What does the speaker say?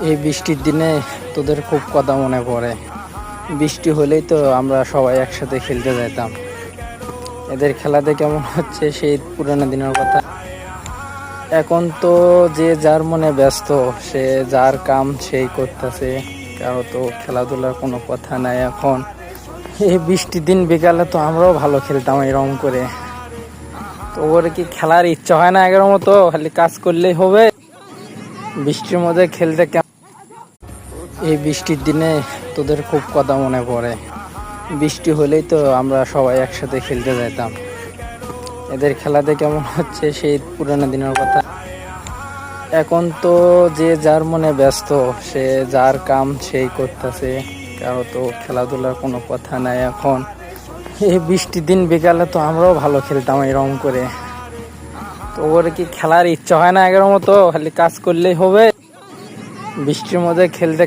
এই বৃষ্টির দিনে তোদের খুব কথা মনে পড়ে। বৃষ্টি হলেই তো আমরা সবাই একসাথে খেলতে যেতাম। এদের খেলাতে কেমন হচ্ছে সেই পুরোনো দিনের কথা। এখন তো যে যার মনে ব্যস্ত, সে যার কাম সেই করতেছে, কারো তো খেলাধুলার কোনো কথা নাই এখন। এই বৃষ্টির দিন বিকালে তো আমরাও ভালো খেলতাম এরকম করে। তো ওর কি খেলার ইচ্ছা হয় না আগের মতো, খালি কাজ করলেই হবে। বৃষ্টির মধ্যে খেলতে এই বৃষ্টির দিনে তোদের খুব কথা মনে পড়ে। বৃষ্টি হলেই তো আমরা সবাই একসাথে খেলতে যেতাম। এদের খেলাতে কেমন হচ্ছে সেই পুরোনো দিনের কথা। এখন তো যে যার মনে ব্যস্ত, সে যার কাম সেই করতেছে, কারো তো খেলাধুলার কোনো কথা নাই এখন। এই বৃষ্টির দিন বিকালে তো আমরাও ভালো খেলতাম এরকম করে। তো ওর কি খেলার ইচ্ছা হয় না আগের মতো, খালি কাজ করলেই হবে। বৃষ্টির মধ্যে খেলতে